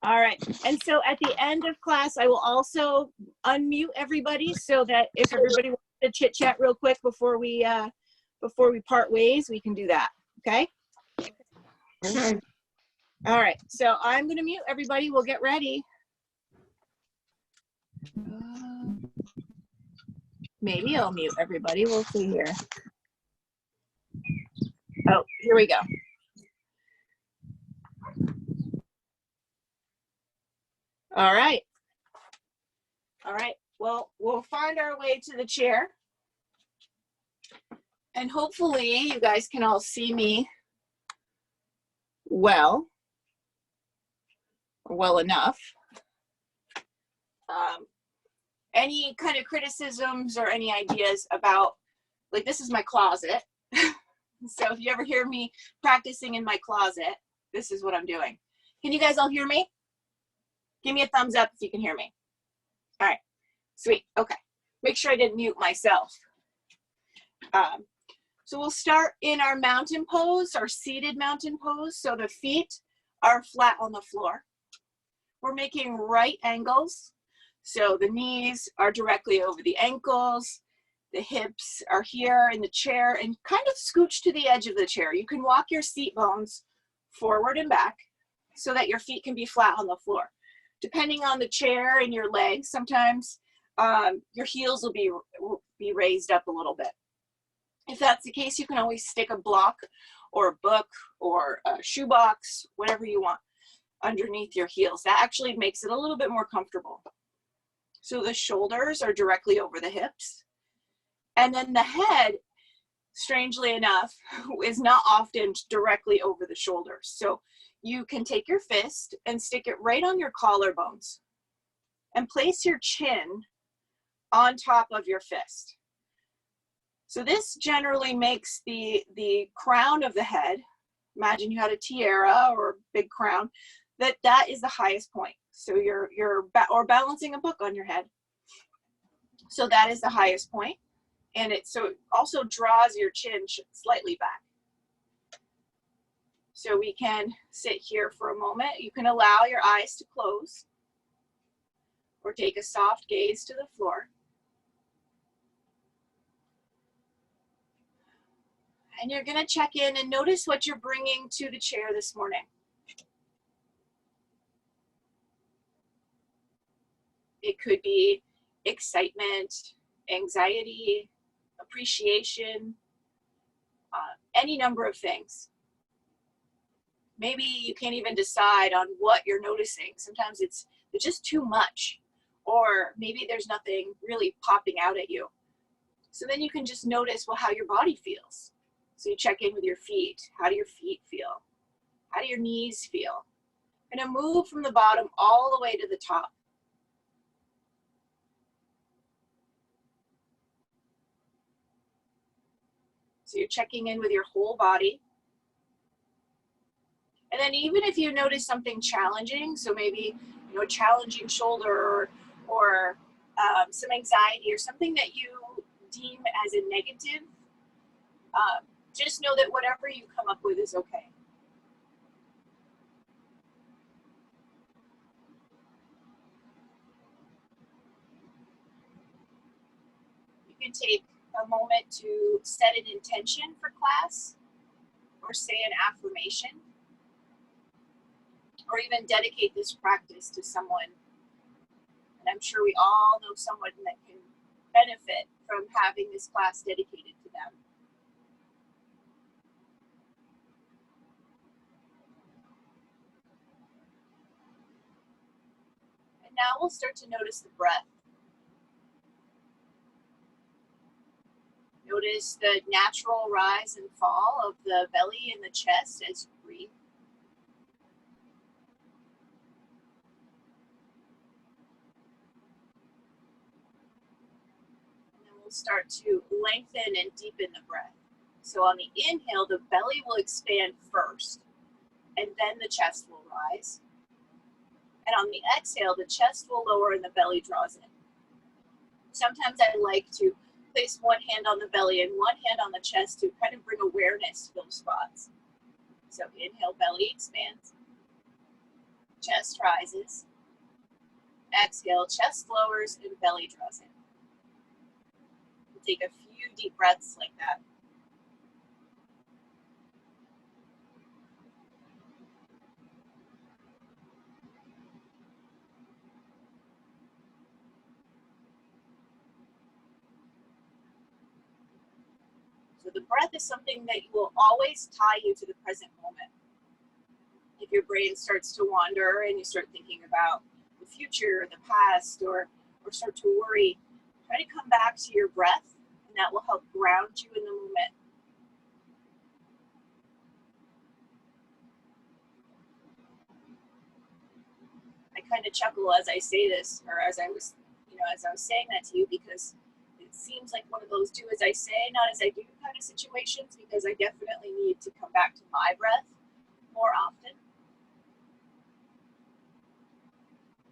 All right, and so at the end of class, I will also unmute everybody so that if everybody wants to chit chat real quick before we part ways, we can do that. Okay. Okay. All right, so I'm going to mute everybody. We'll get ready. Maybe I'll mute everybody. We'll see here. Oh, here we go. All right. All right. Well, we'll find our way to the chair. And hopefully you guys can all see me well enough. Any kind of criticisms or any ideas about, like, this is my closet. So if you ever hear me practicing in my closet, this is what I'm doing. Can you guys all hear me? Give me a thumbs up if you can hear me. All right, sweet, okay. Make sure I didn't mute myself. So we'll start in our mountain pose, our seated mountain pose. So the feet are flat on the floor. We're making right angles. So the knees are directly over the ankles. The hips are here in the chair and kind of scooch to the edge of the chair. You can walk your seat bones forward and back so that your feet can be flat on the floor. Depending on the chair and your legs, sometimes your heels will be raised up a little bit. If that's the case, you can always stick a block or a book or a shoebox, whatever you want, underneath your heels. That actually makes it a little bit more comfortable. So the shoulders are directly over the hips. And then the head, strangely enough, is not often directly over the shoulders. So you can take your fist and stick it right on your collarbones and place your chin on top of your fist. So this generally makes the crown of the head, imagine you had a tiara or a big crown, that is the highest point. So or balancing a book on your head. So that is the highest point. And it also draws your chin slightly back. So we can sit here for a moment. You can allow your eyes to close or take a soft gaze to the floor. And you're going to check in and notice what you're bringing to the chair this morning. It could be excitement, anxiety, appreciation, any number of things. Maybe you can't even decide on what you're noticing. Sometimes it's just too much, or maybe there's nothing really popping out at you. So then you can just notice, well, how your body feels. So you check in with your feet. How do your feet feel? How do your knees feel? And then move from the bottom all the way to the top. So you're checking in with your whole body. And then even if you notice something challenging, so maybe a challenging shoulder or some anxiety or something that you deem as a negative, just know that whatever you come up with is okay. You can take a moment to set an intention for class or say an affirmation, or even dedicate this practice to someone. And I'm sure we all know someone that can benefit from having this class dedicated to them. And now we'll start to notice the breath. Notice the natural rise and fall of the belly and the chest as you breathe. We'll start to lengthen and deepen the breath. So on the inhale, the belly will expand first, and then the chest will rise. And on the exhale, the chest will lower and the belly draws in. Sometimes I like to place one hand on the belly and one hand on the chest to kind of bring awareness to those spots. So inhale, belly expands, chest rises. Exhale, chest lowers and belly draws in. We'll take a few deep breaths like that. So the breath is something that will always tie you to the present moment. If your brain starts to wander and you start thinking about the future, or the past, or start to worry, try to come back to your breath, and that will help ground you in the moment. I kind of chuckle as I say this, or as I was saying that to you, because it seems like one of those do as I say, not as I do kind of situations, because I definitely need to come back to my breath more often.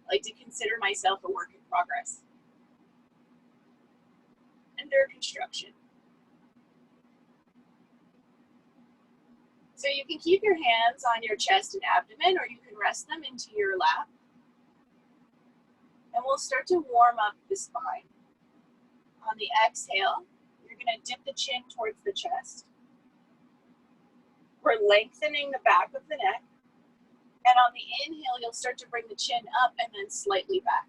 I like to consider myself a work in progress. Under construction. So you can keep your hands on your chest and abdomen, or you can rest them into your lap. And we'll start to warm up the spine. On the exhale, you're going to dip the chin towards the chest. We're lengthening the back of the neck. And on the inhale, you'll start to bring the chin up and then slightly back.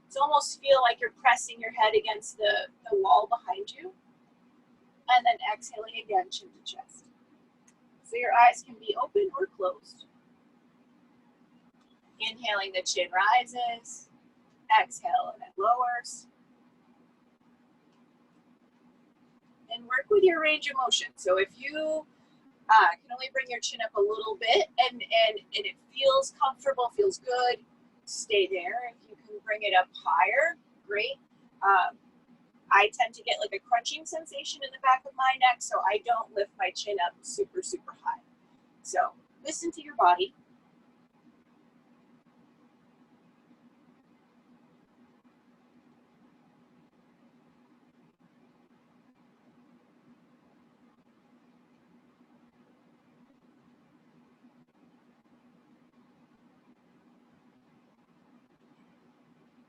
So almost feel like you're pressing your head against the wall behind you. And then exhaling again, chin to chest. So your eyes can be open or closed. Inhaling, the chin rises. Exhale, and it lowers. And work with your range of motion. So if you can only bring your chin up a little bit and it feels comfortable, feels good, stay there. If you can bring it up higher, great. I tend to get like a crunching sensation in the back of my neck, so I don't lift my chin up super, super high. So listen to your body.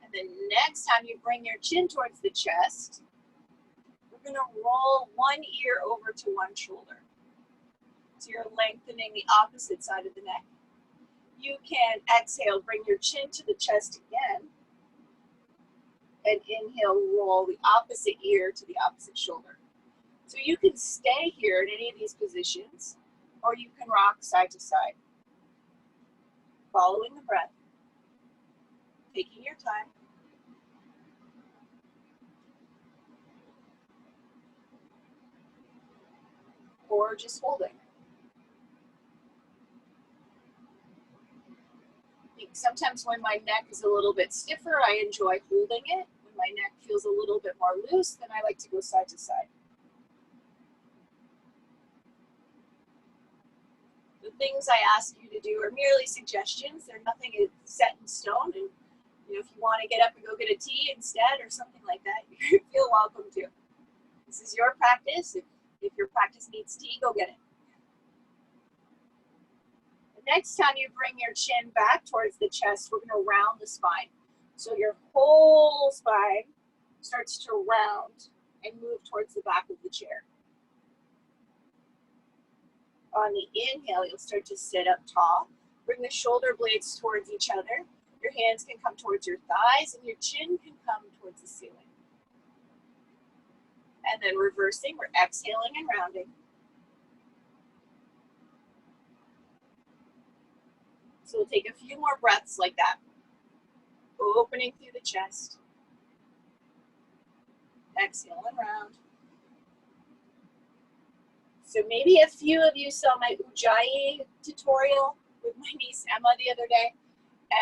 And then next time you bring your chin towards the chest, we're going to roll one ear over to one shoulder. So you're lengthening the opposite side of the neck. You can exhale, bring your chin to the chest again. And inhale, roll the opposite ear to the opposite shoulder. So you can stay here in any of these positions, or you can rock side to side. Following the breath, taking your time. Or just holding. Sometimes when my neck is a little bit stiffer, I enjoy holding it. When my neck feels a little bit more loose, then I like to go side to side. The things I ask you to do are merely suggestions. They're nothing set in stone. And if you want to get up and go get a tea instead or something like that, you feel welcome to. This is your practice. If your practice needs tea, go get it. Next time you bring your chin back towards the chest, we're going to round the spine. So your whole spine starts to round and move towards the back of the chair. On the inhale, you'll start to sit up tall. Bring the shoulder blades towards each other. Your hands can come towards your thighs and your chin can come towards the ceiling. And then reversing, we're exhaling and rounding. So we'll take a few more breaths like that. Opening through the chest. Exhale and round. So maybe a few of you saw my Ujjayi tutorial with my niece Emma the other day.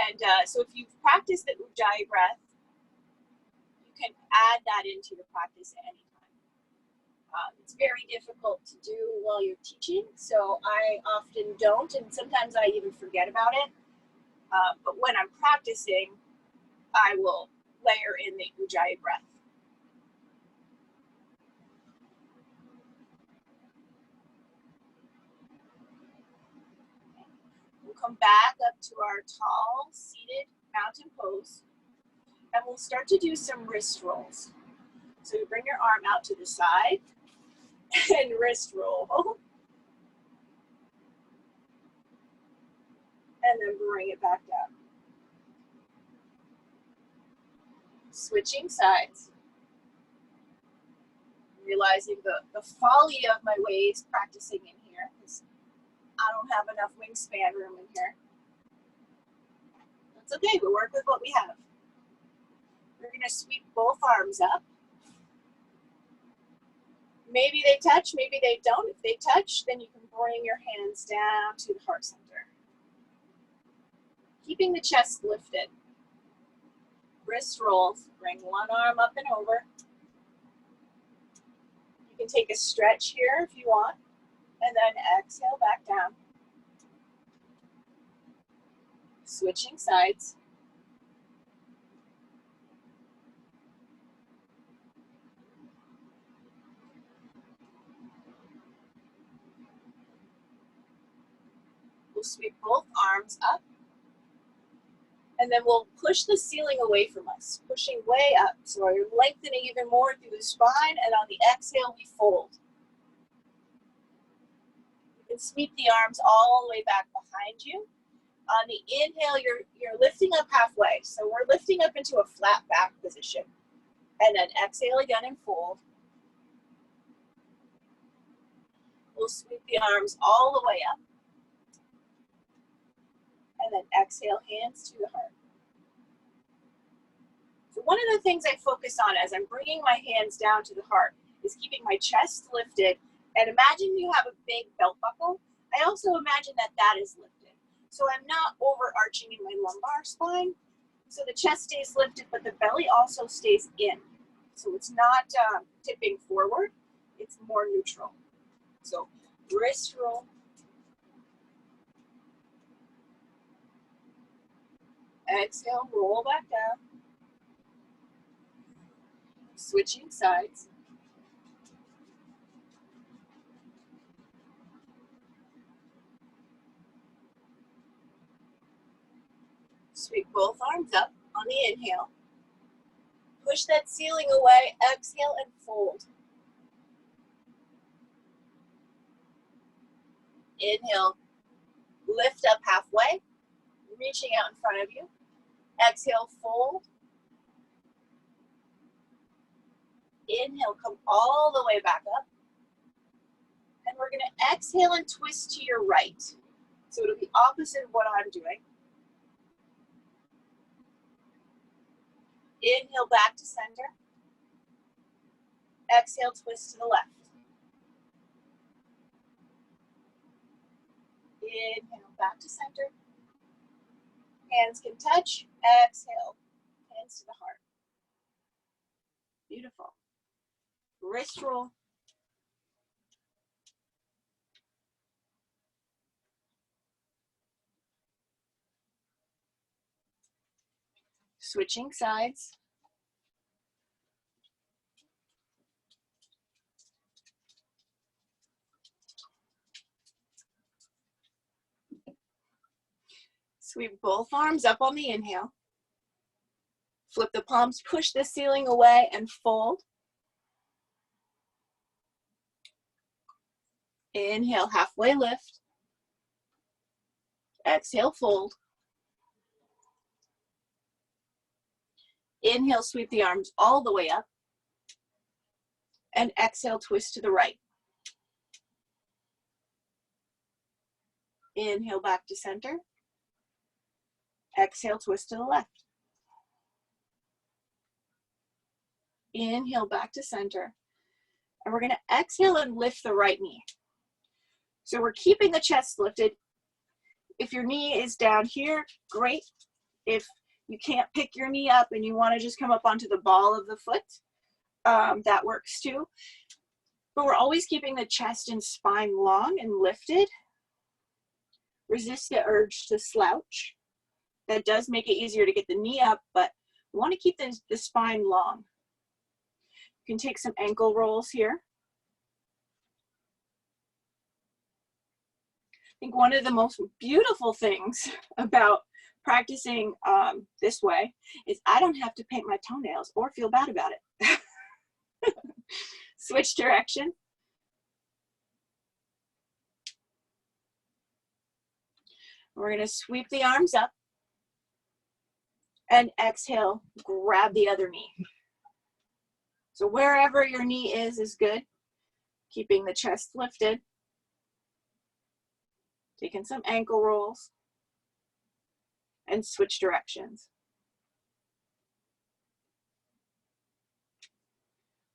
And so if you've practiced the Ujjayi breath, you can add that into your practice at any time. It's very difficult to do while you're teaching, so I often don't, and sometimes I even forget about it. But when I'm practicing, I will layer in the Ujjayi breath. come back up to our tall seated mountain pose, and we'll start to do some wrist rolls. So you bring your arm out to the side and wrist roll. And then bring it back down. Switching sides. Realizing the folly of my ways practicing in here, because I don't have enough wingspan room in here. That's okay, we'll work with what we have. We're gonna sweep both arms up. Maybe they touch, maybe they don't. If they touch, then you can bring your hands down to the heart center. Keeping the chest lifted. Wrist rolls, bring one arm up and over. You can take a stretch here if you want, and then exhale back down. Switching sides. We'll sweep both arms up. And then we'll push the ceiling away from us, pushing way up. So you're lengthening even more through the spine, and on the exhale, we fold. You can sweep the arms all the way back behind you. On the inhale, you're lifting up halfway. So we're lifting up into a flat back position. And then exhale again and fold. We'll sweep the arms all the way up. And then exhale, hands to the heart. So one of the things I focus on as I'm bringing my hands down to the heart is keeping my chest lifted. And imagine you have a big belt buckle. I also imagine that that is lifted. So I'm not overarching in my lumbar spine. So the chest stays lifted, but the belly also stays in. So it's not tipping forward. It's more neutral. So wrist roll. Exhale, roll back down. Switching sides. Sweep both arms up on the inhale. Push that ceiling away, exhale and fold. Inhale, lift up halfway, reaching out in front of you. Exhale, fold. Inhale, come all the way back up. And we're gonna exhale and twist to your right. So it'll be opposite of what I'm doing. Inhale, back to center. Exhale, twist to the left. Inhale, back to center. Hands can touch. Exhale, hands to the heart. Beautiful. Wrist roll. Switching sides. Sweep both arms up on the inhale. Flip the palms, push the ceiling away and fold. Inhale, halfway lift. Exhale, fold. Inhale, sweep the arms all the way up. And exhale, twist to the right. Inhale, back to center. Exhale, twist to the left. Inhale, back to center. And we're gonna exhale and lift the right knee. So we're keeping the chest lifted. If your knee is down here, great. If you can't pick your knee up and you wanna just come up onto the ball of the foot, that works too. But we're always keeping the chest and spine long and lifted. Resist the urge to slouch. That does make it easier to get the knee up, but we want to keep the spine long. You can take some ankle rolls here. think one of the most beautiful things about practicing this way is I don't have to paint my toenails or feel bad about it. Switch direction. We're going to sweep the arms up and exhale, grab the other knee. So wherever your knee is good. Keeping the chest lifted. Taking some ankle rolls. And switch directions.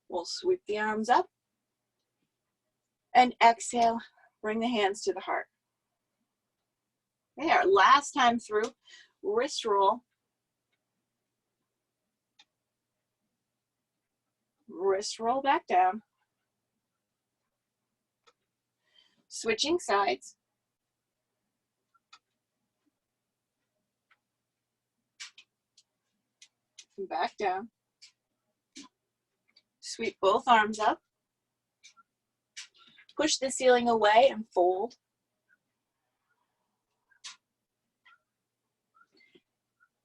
We'll sweep the arms up. And exhale, bring the hands to the heart. Okay, our last time through, wrist roll. Wrist roll back down. Switching sides. Back down. Sweep both arms up. Push the ceiling away and fold.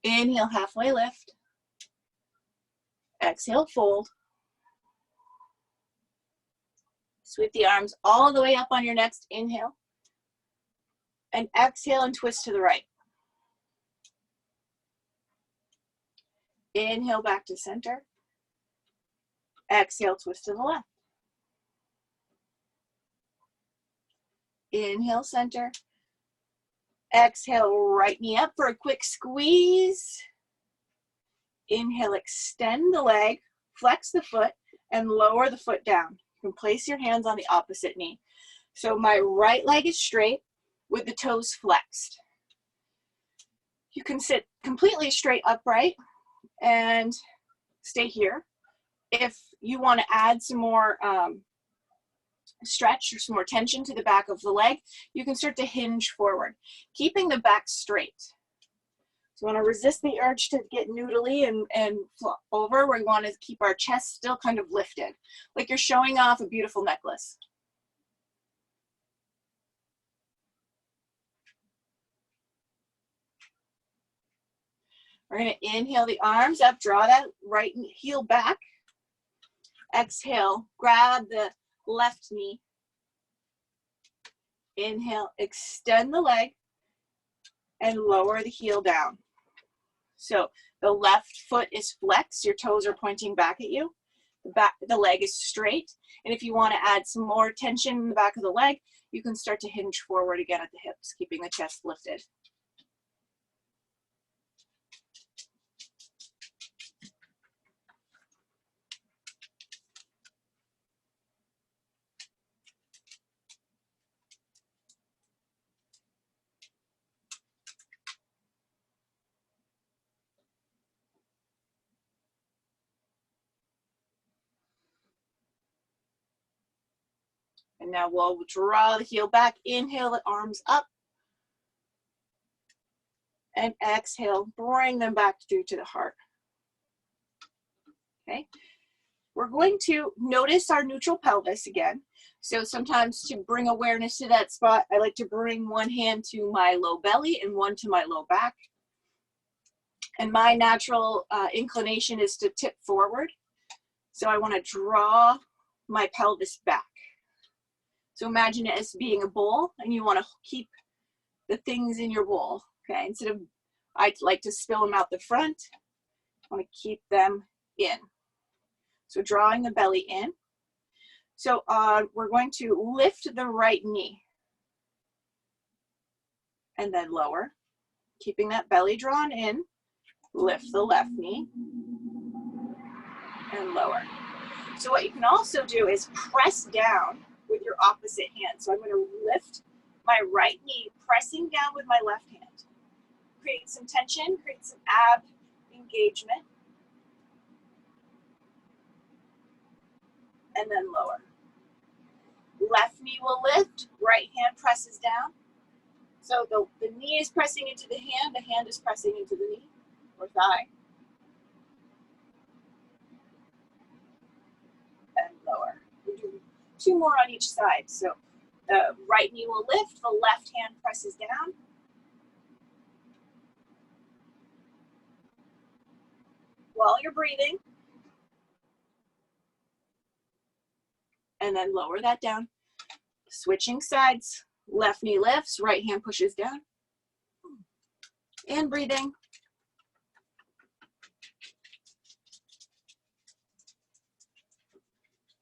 Inhale, halfway lift. Exhale, fold. Sweep the arms all the way up on your next inhale. And exhale and twist to the right. Inhale back to center. Exhale, twist to the left. Inhale, center. Exhale, right knee up for a quick squeeze. Inhale, extend the leg, flex the foot, and lower the foot down. You can place your hands on the opposite knee. So my right leg is straight with the toes flexed. You can sit completely straight upright and stay here. If you want to add some more stretch or some more tension to the back of the leg, you can start to hinge forward, keeping the back straight. So we want to resist the urge to get noodly and flop over. We want to keep our chest still kind of lifted, like you're showing off a beautiful necklace. We're going to inhale the arms up, draw that right heel back. Exhale, grab the left knee. Inhale, extend the leg and lower the heel down. So the left foot is flexed, your toes are pointing back at you. The leg is straight. And if you want to add some more tension in the back of the leg, you can start to hinge forward again at the hips, keeping the chest lifted. And now we'll draw the heel back, inhale the arms up, and exhale, bring them back through to the heart. Okay, we're going to notice our neutral pelvis again. So sometimes to bring awareness to that spot, I like to bring one hand to my low belly and one to my low back. And my natural inclination is to tip forward. So I want to draw my pelvis back. So imagine it as being a bowl, and you want to keep the things in your bowl. Okay, instead of, I like to spill them out the front, I want to keep them in. So drawing the belly in. So we're going to lift the right knee and then lower, keeping that belly drawn in. Lift the left knee and lower. So what you can also do is press down with your opposite hand. So I'm going to lift my right knee, pressing down with my left hand. Create some tension, create some ab engagement. And then lower. Left knee will lift, right hand presses down. So the knee is pressing into the hand is pressing into the knee or thigh. And lower. We'll do 2 more on each side. So The right knee will lift, the left hand presses down. While you're breathing. And then lower that down. Switching sides, left knee lifts, right hand pushes down. And breathing.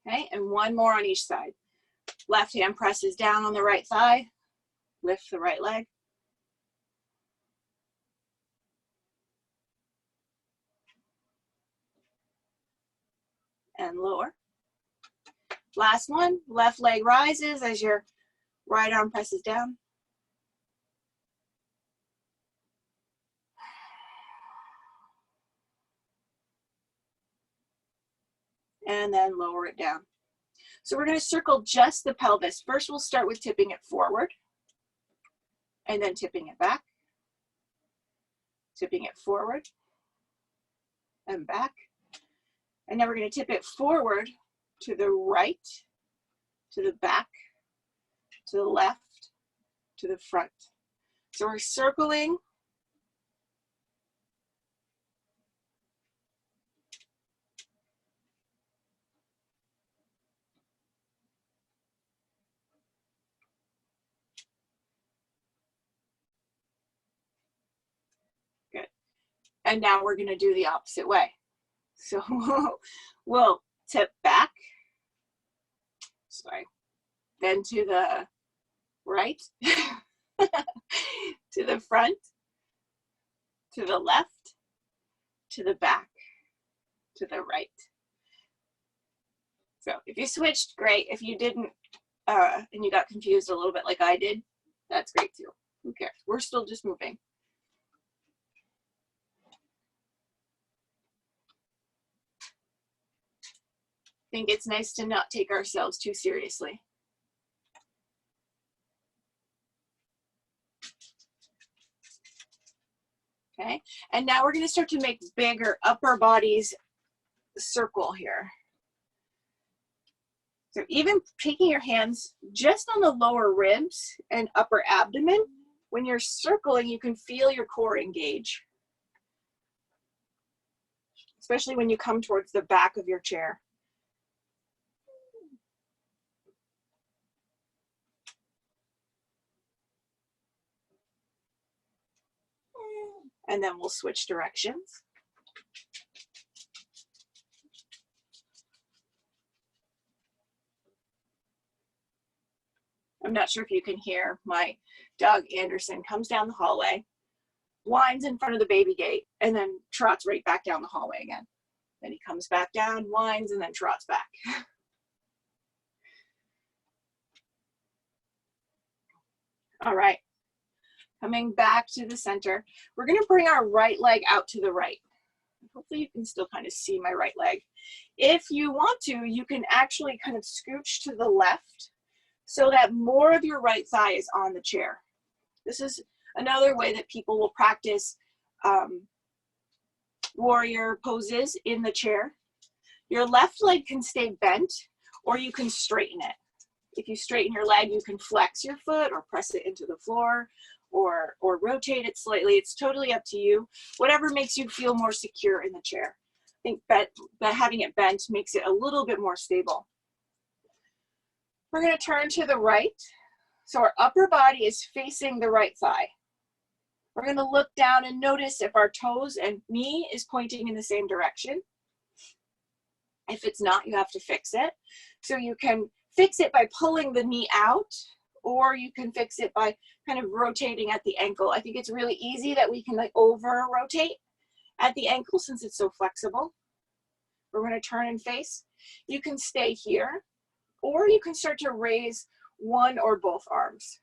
Okay, and one more on each side. Left hand presses down on the right thigh, lift the right leg. And lower. Last one, left leg rises as your right arm presses down. And then lower it down. So we're going to circle just the pelvis. First, we'll start with tipping it forward and then tipping it back, tipping it forward and back. And now we're going to tip it forward to the right, to the back, to the left, to the front. So we're circling. Good. And now we're going to do the opposite way. So we'll tip back, sorry, then to the right, to the front, to the left, to the back, to the right. So if you switched, great. If you didn't, and you got confused a little bit like I did, that's great too. Who cares? We're still just moving. I think it's nice to not take ourselves too seriously. Okay, and now we're going to start to make bigger upper bodies circle here. So even taking your hands just on the lower ribs and upper abdomen, when you're circling, you can feel your core engage, especially when you come towards the back of your chair. And then we'll switch directions. I'm not sure if you can hear my dog Anderson comes down the hallway, whines in front of the baby gate, and then trots right back down the hallway again. Then he comes back down, whines, and then trots back. All right, coming back to the center. We're gonna bring our right leg out to the right. Hopefully you can still kind of see my right leg. If you want to, you can actually kind of scooch to the left so that more of your right thigh is on the chair. This is another way that people will practice warrior poses in the chair. Your left leg can stay bent, or you can straighten it. If you straighten your leg, you can flex your foot or press it into the floor or rotate it slightly. It's totally up to you. Whatever makes you feel more secure in the chair. I think that having it bent makes it a little bit more stable. We're going to turn to the right. So our upper body is facing the right thigh. We're going to look down and notice if our toes and knee is pointing in the same direction. If it's not, you have to fix it. So you can fix it by pulling the knee out, or you can fix it by kind of rotating at the ankle. I think it's really easy that we can like over rotate at the ankle since it's so flexible. We're going to turn and face. You can stay here, or you can start to raise one or both arms.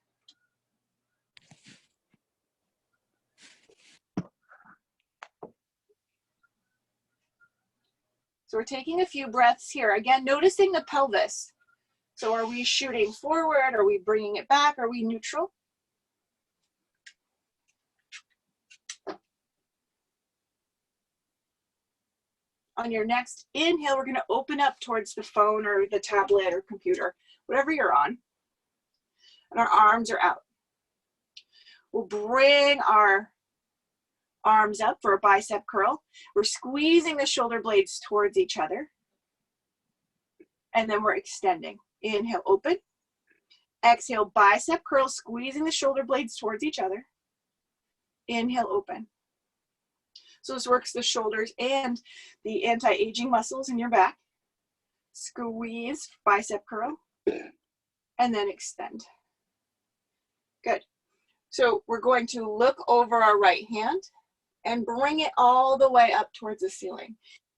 So we're taking a few breaths here. Again, noticing the pelvis. So are we shooting forward? Are we bringing it back? Are we neutral? On your next inhale, we're going to open up towards the phone or the tablet or computer, whatever you're on. and our arms are out. We'll bring our arms up for a bicep curl. We're squeezing the shoulder blades towards each other. And then we're extending. Inhale, open. Exhale, bicep curl, squeezing the shoulder blades towards each other. Inhale, open. So this works the shoulders and the anti-aging muscles in your back. Squeeze, bicep curl, and then extend. Good. So we're going to look over our right hand and bring it all the way up towards the ceiling.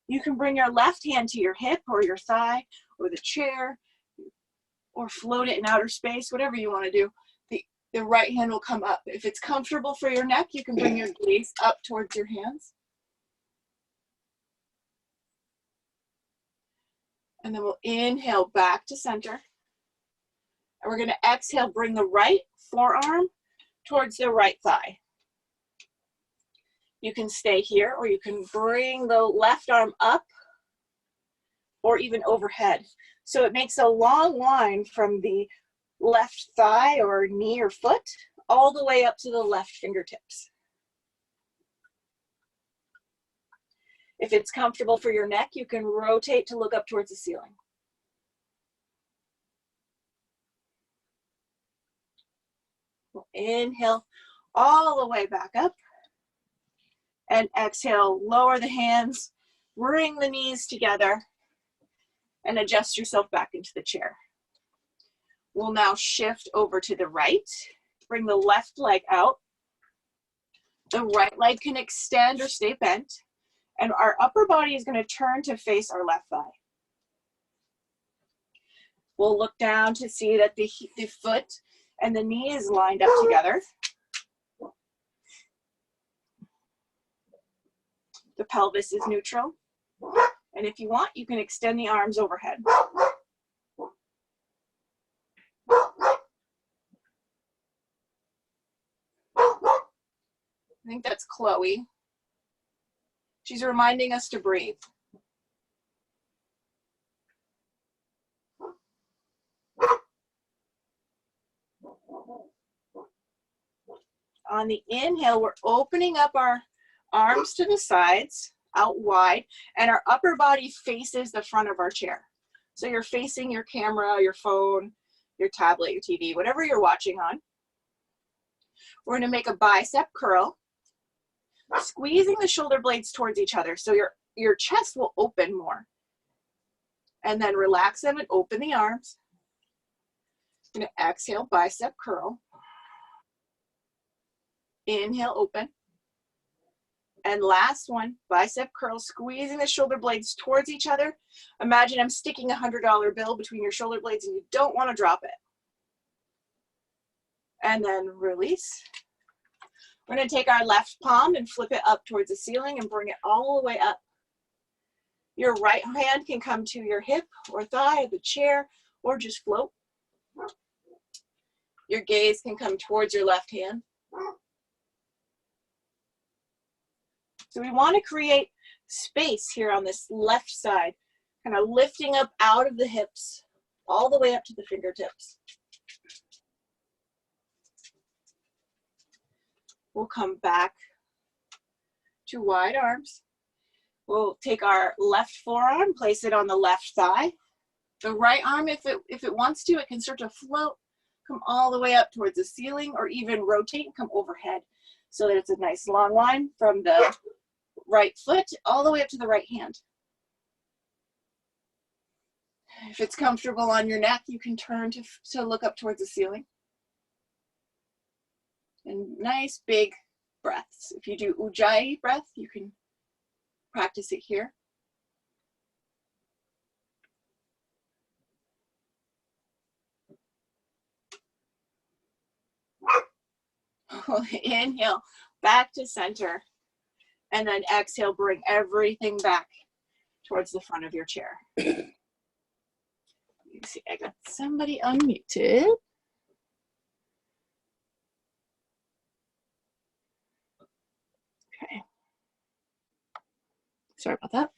You can bring your left hand to your hip or your thigh or the chair or float it in outer space, whatever you want to do. The right hand will come up. If it's comfortable for your neck, you can bring your gaze up towards your hands. And then we'll inhale back to center. And we're going to exhale, bring the right forearm towards the right thigh. You can stay here, or you can bring the left arm up or even overhead. So it makes a long line from the left thigh or knee or foot all the way up to the left fingertips. If it's comfortable for your neck, you can rotate to look up towards the ceiling. We'll inhale all the way back up. And exhale, lower the hands, bring the knees together, and adjust yourself back into the chair. We'll now shift over to the right. Bring the left leg out. The right leg can extend or stay bent. And our upper body is going to turn to face our left thigh. We'll look down to see that the foot and the knee is lined up together. The pelvis is neutral. And if you want, you can extend the arms overhead. I think that's Chloe. She's reminding us to breathe. On the inhale, we're opening up our arms to the sides, out wide, and our upper body faces the front of our chair. So you're facing your camera, your phone, your tablet, your TV, whatever you're watching on. We're going to make a bicep curl, squeezing the shoulder blades towards each other so your chest will open more. And then relax them and open the arms. I'm going to exhale, bicep curl. Inhale, open. And last one, bicep curl, squeezing the shoulder blades towards each other. Imagine I'm sticking a $100 bill between your shoulder blades and you don't want to drop it. And then release. We're going to take our left palm and flip it up towards the ceiling and bring it all the way up. Your right hand can come to your hip or thigh or the chair or just float. Your gaze can come towards your left hand. So we want to create space here on this left side, kind of lifting up out of the hips, all the way up to the fingertips. We'll come back to wide arms. We'll take our left forearm, place it on the left thigh. The right arm, if it wants to, it can start to float, come all the way up towards the ceiling, or even rotate and come overhead so that it's a nice long line from the right foot all the way up to the right hand. If it's comfortable on your neck, you can turn to look up towards the ceiling. And nice big breaths. If you do Ujjayi breath, you can practice it here. Inhale, back to center. And then exhale, bring everything back towards the front of your chair. You see, I got somebody unmuted. Okay. Sorry about that.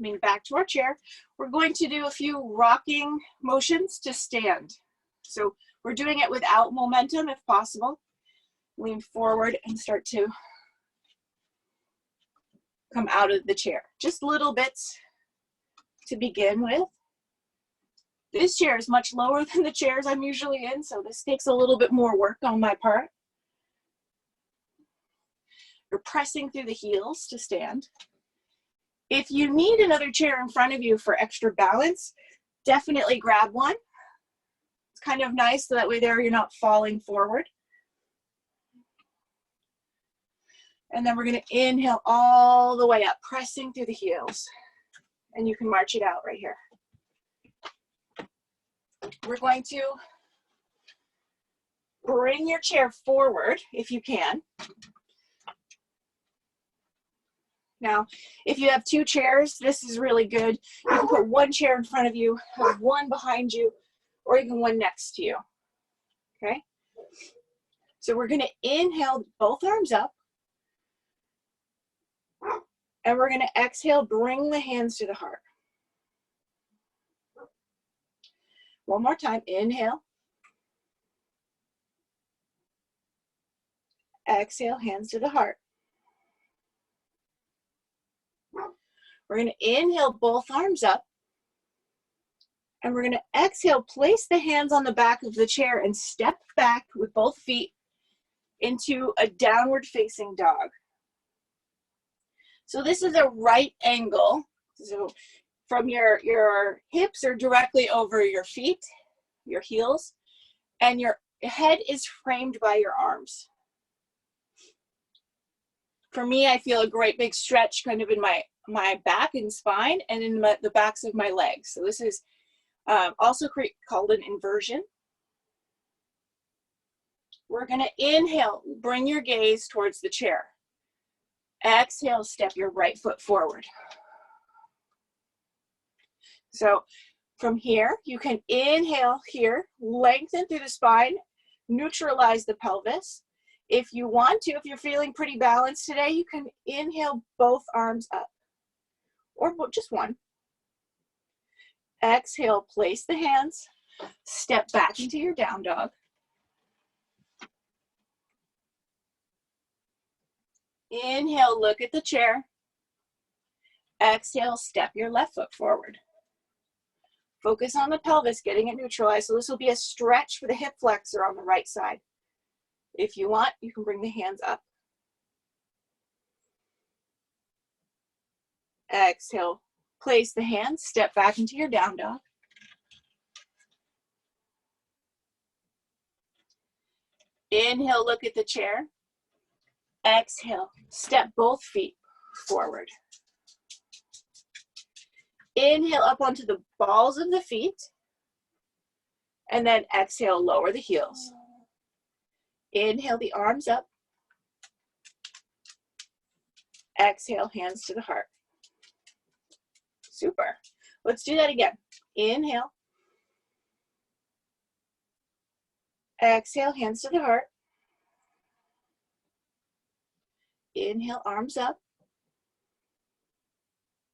coming back to our chair, we're going to do a few rocking motions to stand. So we're doing it without momentum if possible. Lean forward and start to come out of the chair. Just little bits to begin with. This chair is much lower than the chairs I'm usually in, so this takes a little bit more work on my part. You're pressing through the heels to stand. If you need another chair in front of you for extra balance, definitely grab one. It's kind of nice so that way there you're not falling forward. And then we're going to inhale all the way up, pressing through the heels. And you can march it out right here. We're going to bring your chair forward if you can. Now, if you have two chairs, this is really good. You can put one chair in front of you, have one behind you, or even one next to you, okay? So we're gonna inhale both arms up, and we're gonna exhale, bring the hands to the heart. One more time, inhale. Exhale, hands to the heart. We're going to inhale both arms up, and we're going to exhale, place the hands on the back of the chair and step back with both feet into a downward facing dog. So this is a right angle. So from your hips are directly over your feet, your heels, and your head is framed by your arms. For me, I feel a great big stretch kind of in my back and spine and in the backs of my legs. So this is also called an inversion. We're going to inhale, bring your gaze towards the chair. Exhale, step your right foot forward. So from here, you can inhale here, lengthen through the spine, neutralize the pelvis. If you want to, if you're feeling pretty balanced today, you can inhale both arms up, or just one. Exhale, place the hands, step back into your down dog. Inhale, look at the chair. Exhale, step your left foot forward. Focus on the pelvis, getting it neutralized. So this will be a stretch for the hip flexor on the right side. If you want, you can bring the hands up. Exhale, place the hands, step back into your down dog. Inhale, look at the chair. Exhale, step both feet forward. Inhale up onto the balls of the feet. And then exhale, lower the heels. Inhale the arms up. Exhale, hands to the heart. Super. Let's do that again. Inhale. Exhale, hands to the heart. Inhale, arms up.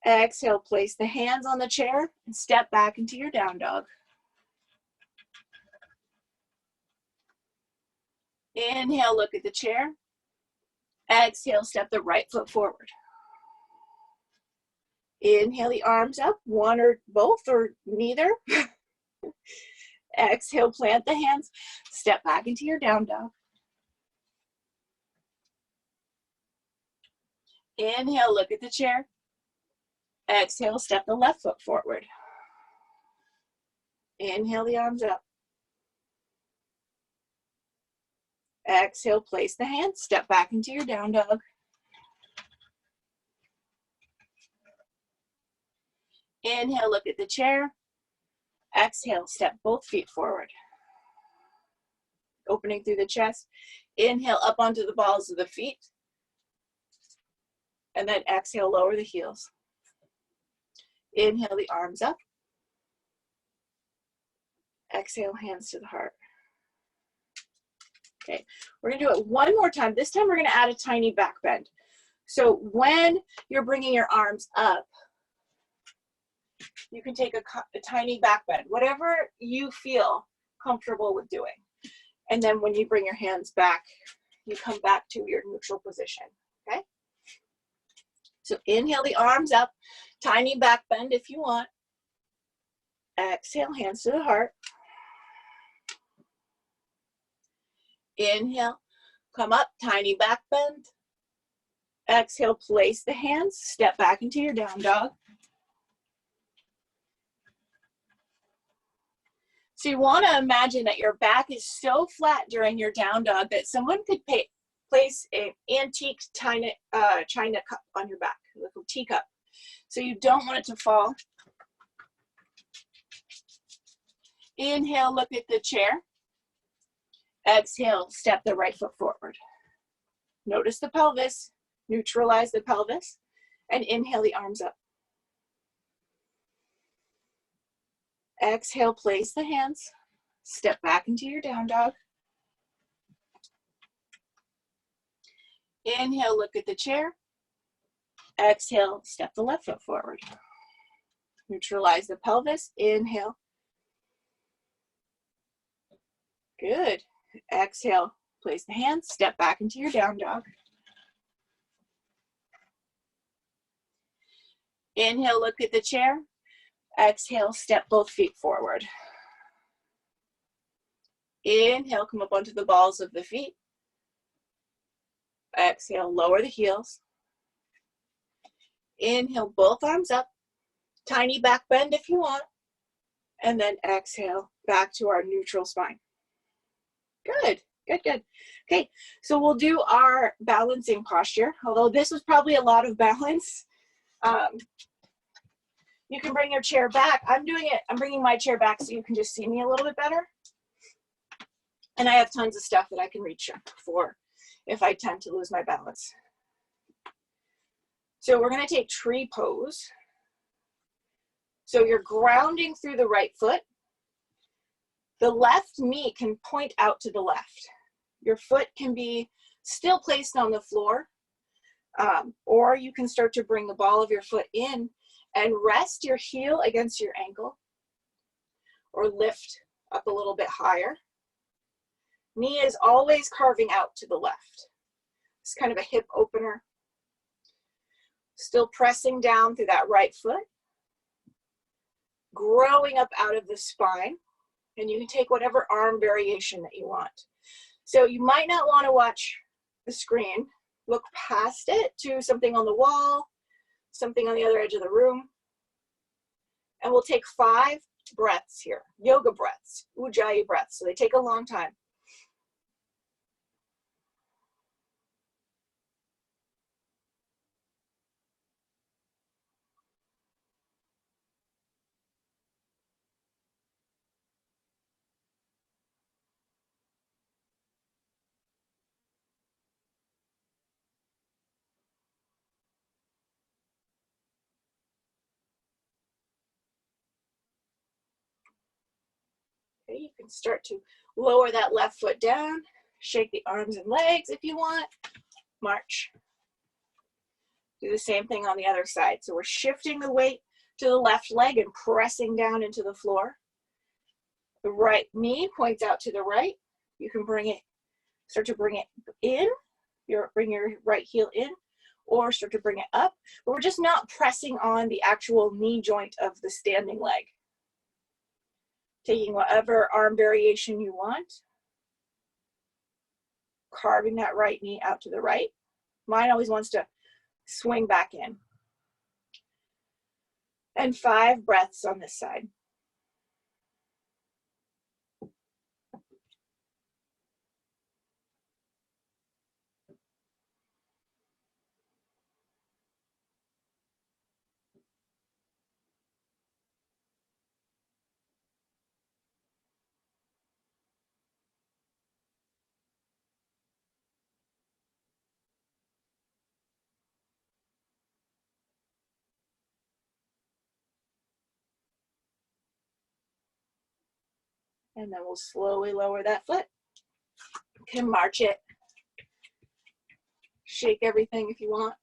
Exhale, place the hands on the chair and step back into your down dog. Inhale, look at the chair. Exhale, step the right foot forward. Inhale the arms up, one or both or neither. Exhale, plant the hands, step back into your down dog. Inhale, look at the chair. Exhale, step the left foot forward. Inhale the arms up. Exhale, place the hands, step back into your down dog. Inhale, look at the chair. Exhale, step both feet forward. Opening through the chest. Inhale up onto the balls of the feet. And then exhale, lower the heels. Inhale the arms up. Exhale, hands to the heart. Okay, we're gonna do it one more time. This time we're gonna add a tiny back bend. So when you're bringing your arms up You can take a tiny back bend, whatever you feel comfortable with doing. And then when you bring your hands back, you come back to your neutral position, okay? So inhale the arms up, tiny back bend if you want. Exhale, hands to the heart. Inhale, come up, tiny back bend. Exhale, place the hands, step back into your down dog. So you want to imagine that your back is so flat during your down dog that someone could place an antique china cup on your back, a little teacup. So you don't want it to fall. Inhale, look at the chair. Exhale, step the right foot forward. Notice the pelvis, neutralize the pelvis, and inhale the arms up. Exhale, place the hands, step back into your down dog. Inhale, look at the chair. Exhale, step the left foot forward. Neutralize the pelvis, inhale. Good. Exhale, place the hands, step back into your down dog. Inhale, look at the chair. Exhale, step both feet forward. Inhale, come up onto the balls of the feet. Exhale, lower the heels. Inhale, both arms up. Tiny back bend if you want. And then exhale, back to our neutral spine. Good, good, good. Okay, so we'll do our balancing posture, although this was probably a lot of balance. You can bring your chair back. I'm bringing my chair back so you can just see me a little bit better. And I have tons of stuff that I can reach for if I tend to lose my balance. So we're gonna take tree pose. So you're grounding through the right foot. The left knee can point out to the left. Your foot can be still placed on the floor, or you can start to bring the ball of your foot in and rest your heel against your ankle, or lift up a little bit higher. Knee is always carving out to the left. It's kind of a hip opener. Still pressing down through that right foot, growing up out of the spine, and you can take whatever arm variation that you want. So you might not want to watch the screen. Look past it to something on the wall, something on the other edge of the room. And we'll take 5 breaths here, yoga breaths, ujjayi breaths. So they take a long time. Okay, you can start to lower that left foot down, shake the arms and legs if you want, march. Do the same thing on the other side. So we're shifting the weight to the left leg and pressing down into the floor. The right knee points out to the right. You can start to bring it in, bring your right heel in, or start to bring it up. But we're just not pressing on the actual knee joint of the standing leg. Taking whatever arm variation you want. Carving that right knee out to the right. Mine always wants to swing back in. And 5 breaths on this side. And then we'll slowly lower that foot. You can march it. Shake everything if you want.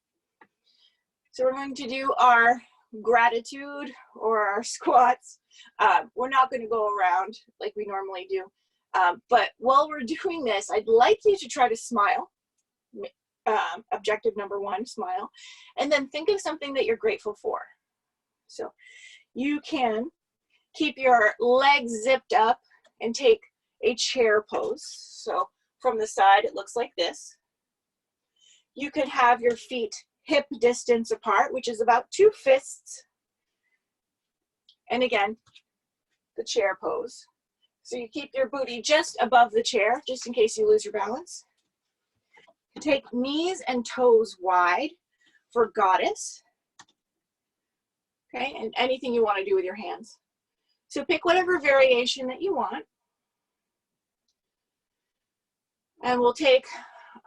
So we're going to do our gratitude or our squats. We're not going to go around like we normally do. But while we're doing this, I'd like you to try to smile. Objective number 1, smile. And then think of something that you're grateful for. So you can keep your legs zipped up and take a chair pose. So from the side, it looks like this. You could have your feet hip distance apart, which is about 2 fists. And again, the chair pose. So you keep your booty just above the chair, just in case you lose your balance. Take knees and toes wide for goddess. Okay, and anything you want to do with your hands. So pick whatever variation that you want. And we'll take,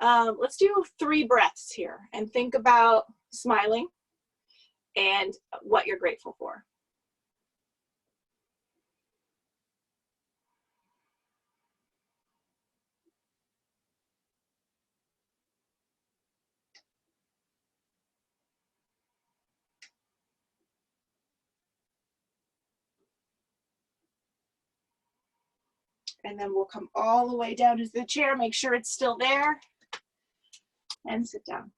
let's do 3 breaths here and think about smiling and what you're grateful for. And then we'll come all the way down to the chair, make sure it's still there, and sit down.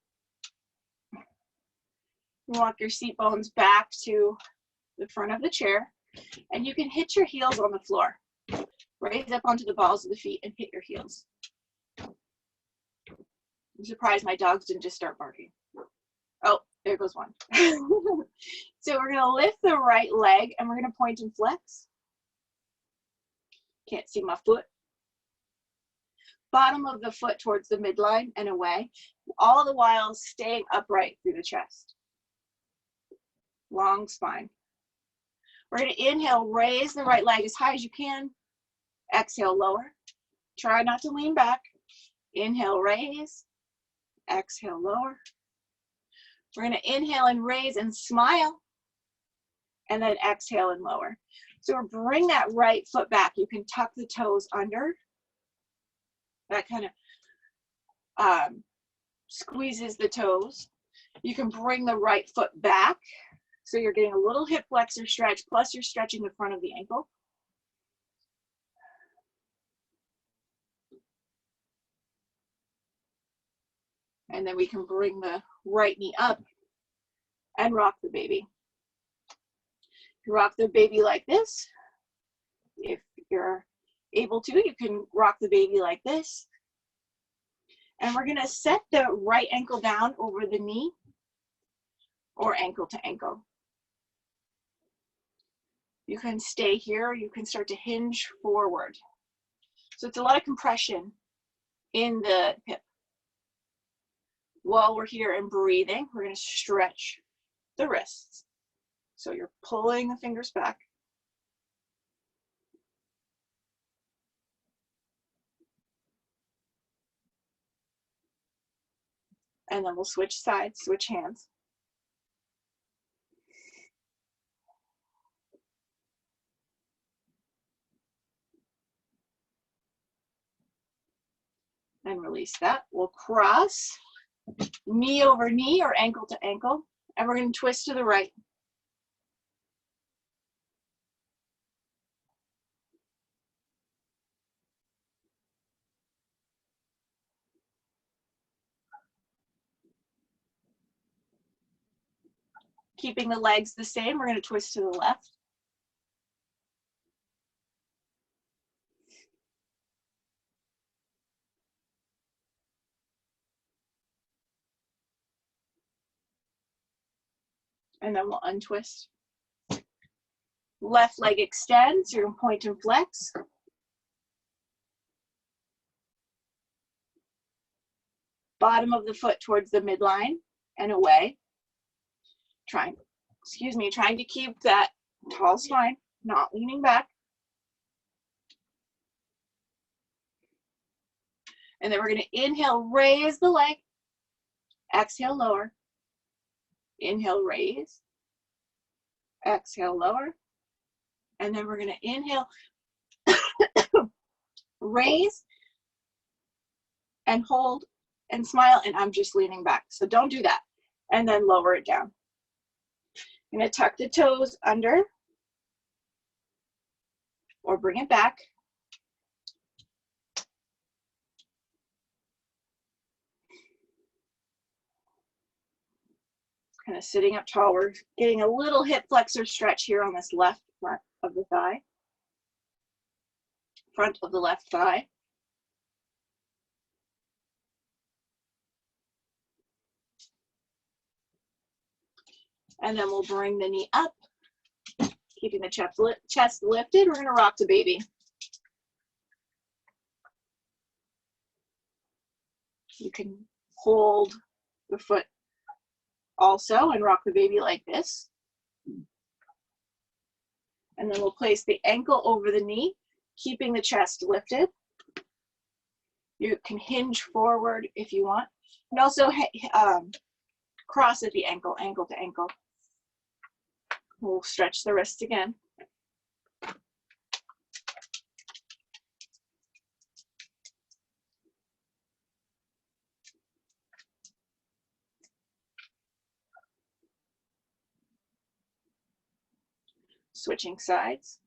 Walk your seat bones back to the front of the chair, and you can hit your heels on the floor. Raise up onto the balls of the feet and hit your heels. I'm surprised my dogs didn't just start barking. Oh, there goes one. So we're gonna lift the right leg and we're gonna point and flex. Can't see my foot. Bottom of the foot towards the midline and away, all the while staying upright through the chest. Long spine. We're going to inhale, raise the right leg as high as you can. Exhale, lower. Try not to lean back. Inhale, raise. Exhale, lower. We're going to inhale and raise and smile. And then exhale and lower. So bring that right foot back. You can tuck the toes under. That kind of squeezes the toes. You can bring the right foot back. So you're getting a little hip flexor stretch, plus you're stretching the front of the ankle. And then we can bring the right knee up and rock the baby. You rock the baby like this. If you're able to, you can rock the baby like this. And we're gonna set the right ankle down over the knee or ankle to ankle. You can stay here, or you can start to hinge forward. So it's a lot of compression in the hip. While we're here and breathing, we're gonna stretch the wrists. So you're pulling the fingers back. And then we'll switch sides, switch hands. And release that. We'll cross knee over knee or ankle to ankle. And we're going to twist to the right. Keeping the legs the same, we're going to twist to the left. And then we'll untwist. Left leg extends, you're going to point and flex. Bottom of the foot towards the midline and away. Trying to keep that tall spine, not leaning back. And then we're going to inhale, raise the leg. Exhale, lower. Inhale, raise. Exhale, lower. And then we're going to inhale, raise, and hold, and smile, and I'm just leaning back. So don't do that. And then lower it down. I'm gonna tuck the toes under or bring it back. Kind of sitting up tall. We're getting a little hip flexor stretch here on this left front of the thigh. Front of the left thigh. And then we'll bring the knee up, keeping the chest lifted. We're gonna rock the baby. You can hold the foot also and rock the baby like this. And then we'll place the ankle over the knee, keeping the chest lifted. You can hinge forward if you want. And also cross at the ankle, ankle to ankle. We'll stretch the wrist again. Switching sides.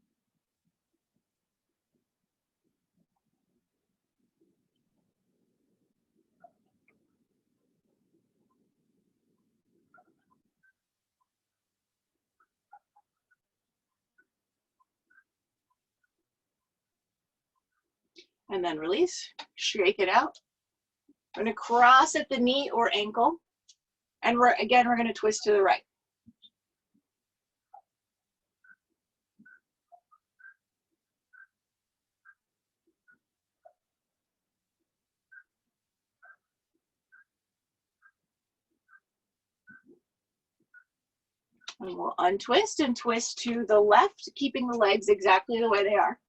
And then release, shake it out. I'm gonna cross at the knee or ankle. And we're gonna twist to the right. And we'll untwist and twist to the left, keeping the legs exactly the way they are.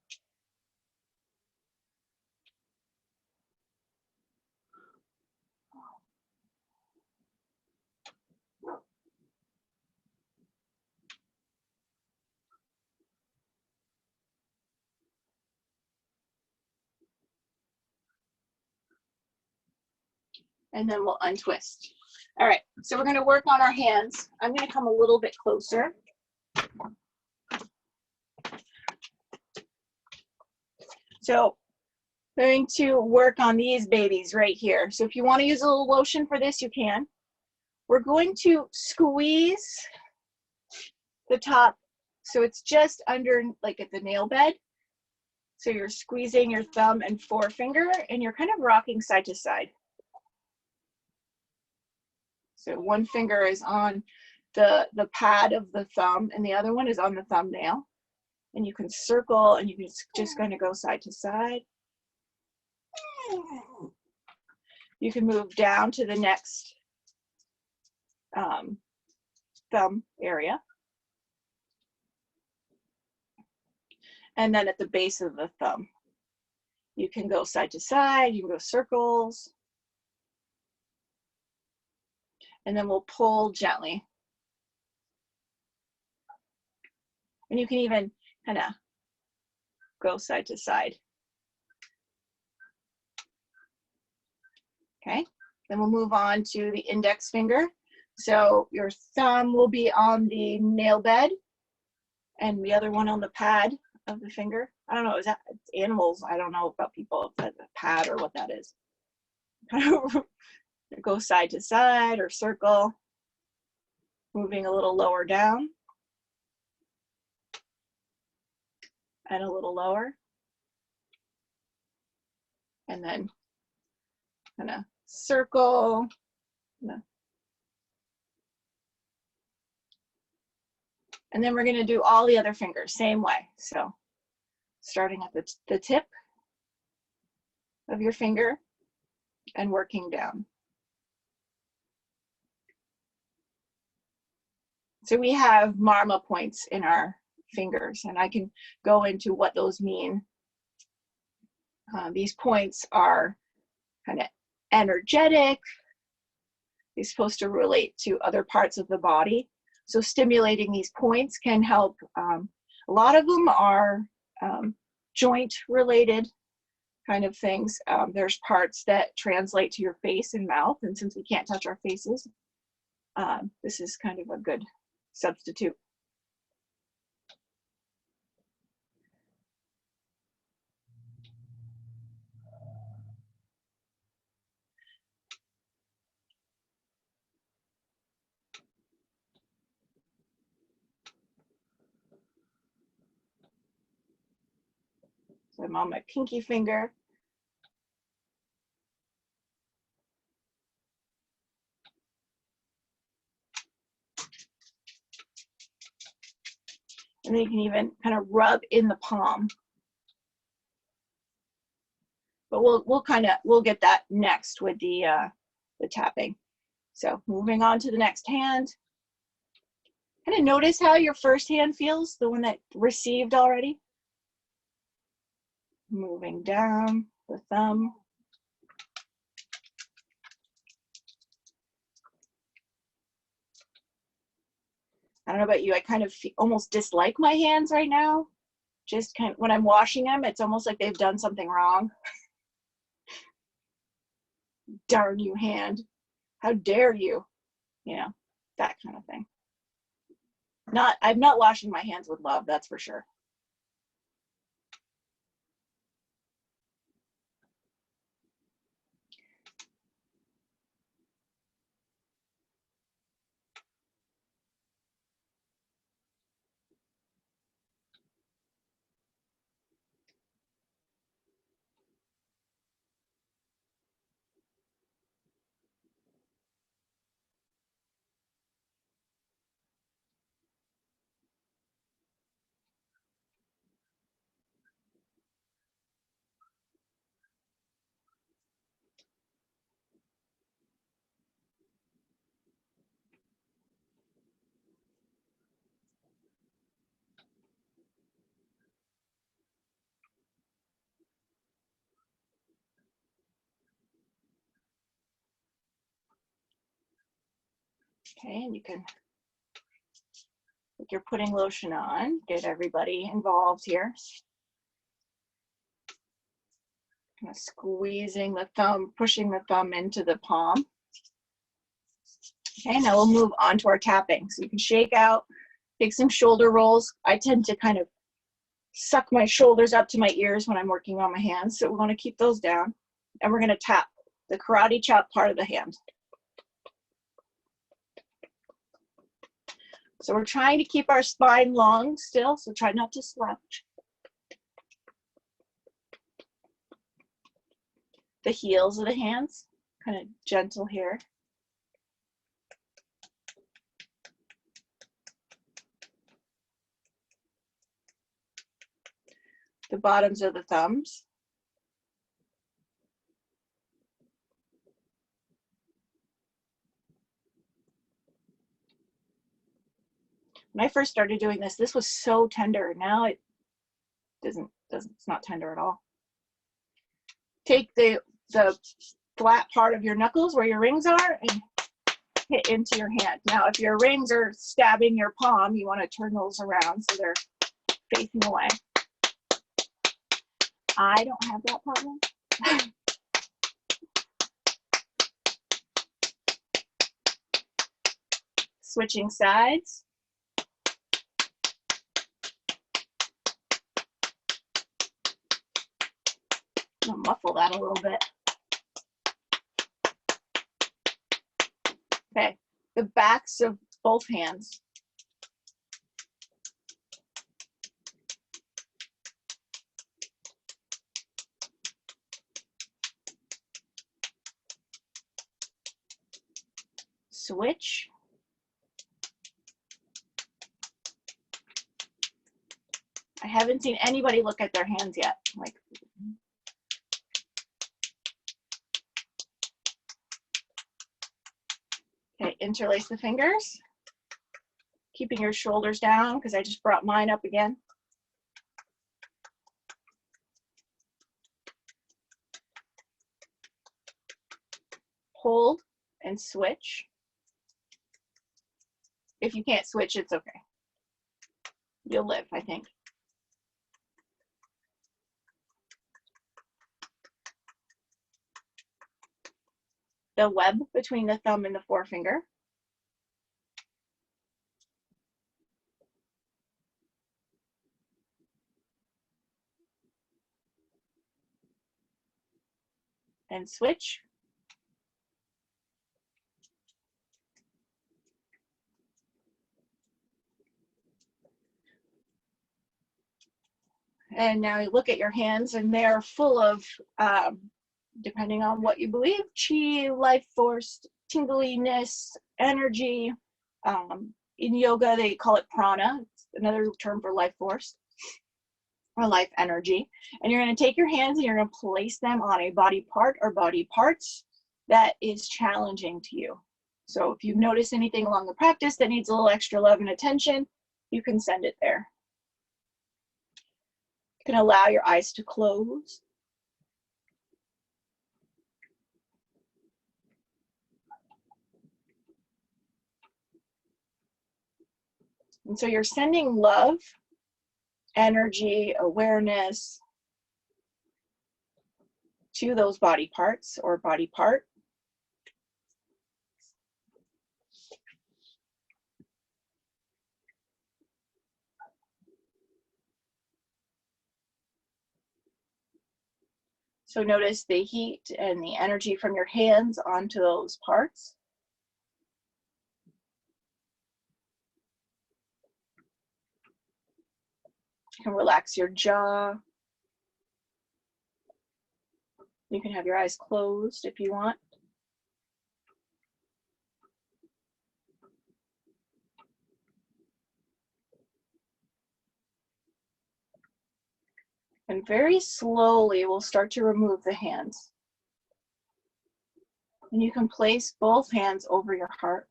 And then we'll untwist. All right, so we're gonna work on our hands. I'm gonna come a little bit closer. So I'm going to work on these babies right here. So if you wanna use a little lotion for this, you can. We're going to squeeze the top so it's just under, like at the nail bed. So you're squeezing your thumb and forefinger and you're kind of rocking side to side. So one finger is on the pad of the thumb and the other one is on the thumbnail. And you can circle and you can just kind of go side to side. You can move down to the next thumb area. And then at the base of the thumb, you can go side to side, you can go circles. And then we'll pull gently. And you can even kind of go side to side. Okay, then we'll move on to the index finger. So your thumb will be on the nail bed and the other one on the pad of the finger. I don't know, is that it's animals? I don't know about people, if that's a pad or what that is. Go side to side or circle, moving a little lower down and a little lower. And then kind of circle. And then we're going to do all the other fingers same way. So starting at the tip of your finger and working down. So we have marma points in our fingers, and I can go into what those mean. These points are kind of energetic. They're supposed to relate to other parts of the body. So stimulating these points can help. A lot of them are joint related kind of things. There's parts that translate to your face and mouth, and since we can't touch our faces, this is kind of a good substitute. So I'm on my pinky finger. And then you can even kind of rub in the palm. But we'll get that next with the tapping. So moving on to the next hand. Kind of notice how your first hand feels, the one that received already. Moving down the thumb. I don't know about you, I kind of almost dislike my hands right now. Just kind of, when I'm washing them, it's almost like they've done something wrong. Darn you, hand. How dare you? You know, that kind of thing. I'm not washing my hands with love, that's for sure. Okay, and you can, like you're putting lotion on, get everybody involved here. Kind of squeezing the thumb, pushing the thumb into the palm. Okay, now we'll move on to our tapping. So you can shake out, take some shoulder rolls. I tend to kind of suck my shoulders up to my ears when I'm working on my hands, so we want to keep those down. And we're going to tap the karate chop part of the hand. So we're trying to keep our spine long still, so try not to slouch. The heels of the hands, kind of gentle here. The bottoms of the thumbs. When I first started doing this, this was so tender. Now it it's not tender at all. Take the flat part of your knuckles where your rings are and hit into your hand. Now, if your rings are stabbing your palm, you want to turn those around so they're facing away. I don't have that problem. Switching sides. I'll muffle that a little bit. Okay, the backs of both hands. Switch. I haven't seen anybody look at their hands yet. Like, okay, interlace the fingers, keeping your shoulders down because I just brought mine up again. Hold and switch. If you can't switch, it's okay. You'll live, I think. The web between the thumb and the forefinger. and switch. And now you look at your hands and they're full of, depending on what you believe, chi, life force, tingliness, energy. In yoga, they call it prana. It's another term for life force or life energy. And you're going to take your hands and you're going to place them on a body part or body parts that is challenging to you. So if you notice anything along the practice that needs a little extra love and attention, you can send it there. You can allow your eyes to close. And so you're sending love, energy, awareness to those body parts or body part. So notice the heat and the energy from your hands onto those parts. You can relax your jaw. You can have your eyes closed if you want. And very slowly, we'll start to remove the hands. And you can place both hands over your heart.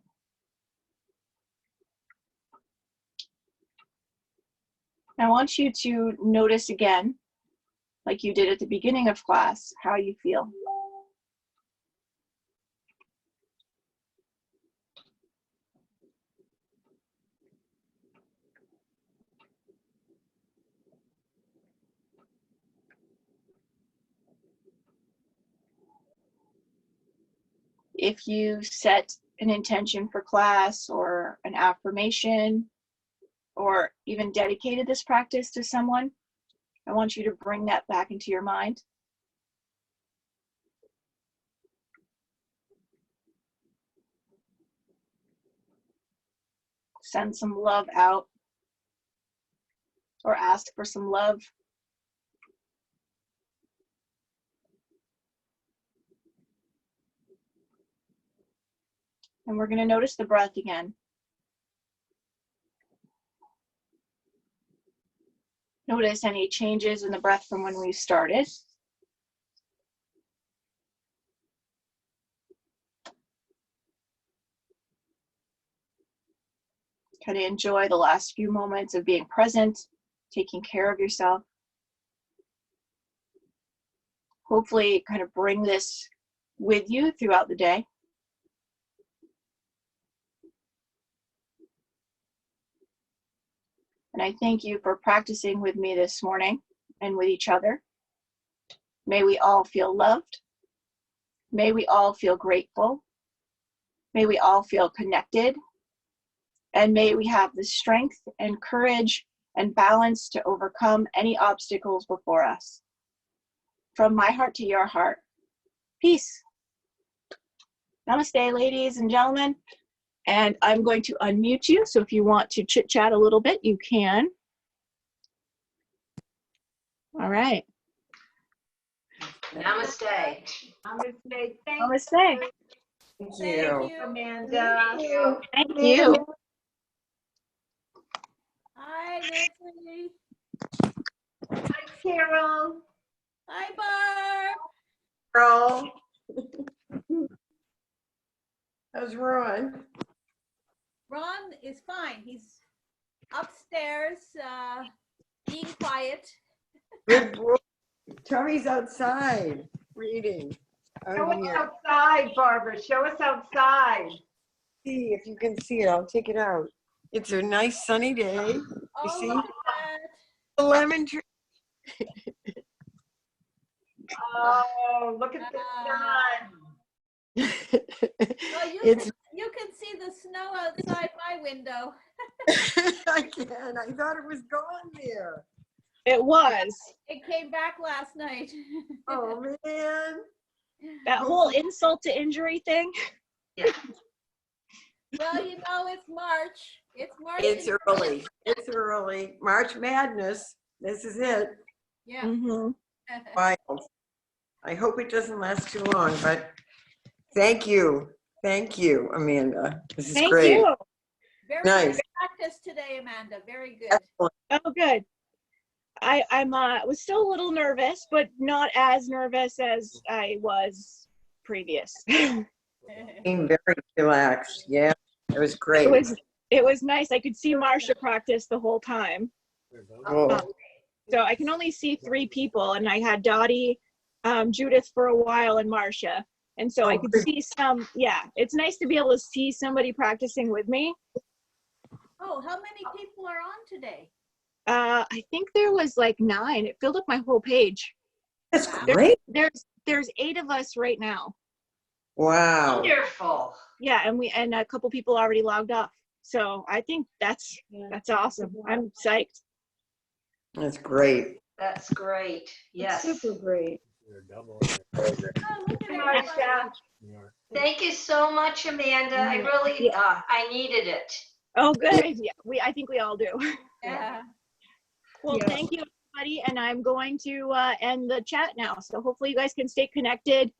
I want you to notice again, like you did at the beginning of class, how you feel. If you set an intention for class or an affirmation, or even dedicated this practice to someone, I want you to bring that back into your mind. Send some love out or ask for some love. And we're going to notice the breath again. Notice any changes in the breath from when we started. Kind of enjoy the last few moments of being present, taking care of yourself. Hopefully kind of bring this with you throughout the day. And I thank you for practicing with me this morning and with each other. May we all feel loved. May we all feel grateful. May we all feel connected. And may we have the strength and courage and balance to overcome any obstacles before us. From my heart to your heart, peace. Namaste, ladies and gentlemen. And I'm going to unmute you, so if you want to chit chat a little bit, you can. All right. Namaste. Namaste. Namaste. Thank you. Amanda. Thank you. Hi, Nancy. Hi, Carol. Hi, Barb. Carol. How's Ron? Ron is fine. He's upstairs, being quiet. Good boy. Tommy's outside reading. Show us outside, Barbara. Show us outside. See if you can see it. I'll take it out. It's a nice sunny day. Oh, see? look at The lemon tree. Oh, look at the sun. that. Well, you can see the snow outside my window. I can. I thought it was gone there. It was. It came back last night. Oh man. That whole insult to injury thing. Yeah. Well, you know, it's March. It's March. It's early. It's early. March Madness. This is it. Yeah. Mm-hmm. Wild. I hope it doesn't last too long, but thank you. Thank you, Amanda. This is Thank great. you. Very Nice. good practice today, Amanda. Very good. Excellent. Oh, good. I'm was still a little nervous, but not as nervous as I was previous. Being very relaxed. Yeah, it was great. It was nice. I could see Marsha practice the whole time. Cool. So I can only see 3 people, and I had Dottie, Judith for a while, and Marsha. And so I could good. see some, yeah, it's nice to be able to see somebody practicing with me. Oh, how many people are on today? I think there was like 9. It filled up my whole page. That's great. There's 8 of us right now. Wow. Wonderful. Yeah, and a couple people already logged off. So I think that's awesome. I'm psyched. That's great. That's great. Yes. Super great. Oh, look at Hey, everybody. Marcia. Thank you so much, Amanda. I really, I needed it. Oh, good. Yeah, I think we all do. Yeah. Well, Yeah. thank you, everybody. And I'm going to end the chat now. So hopefully you guys can stay connected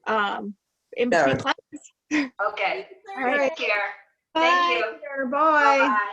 in between Yeah. classes. Okay. All right. Take care. Bye. Thank you. Bye. Bye-bye.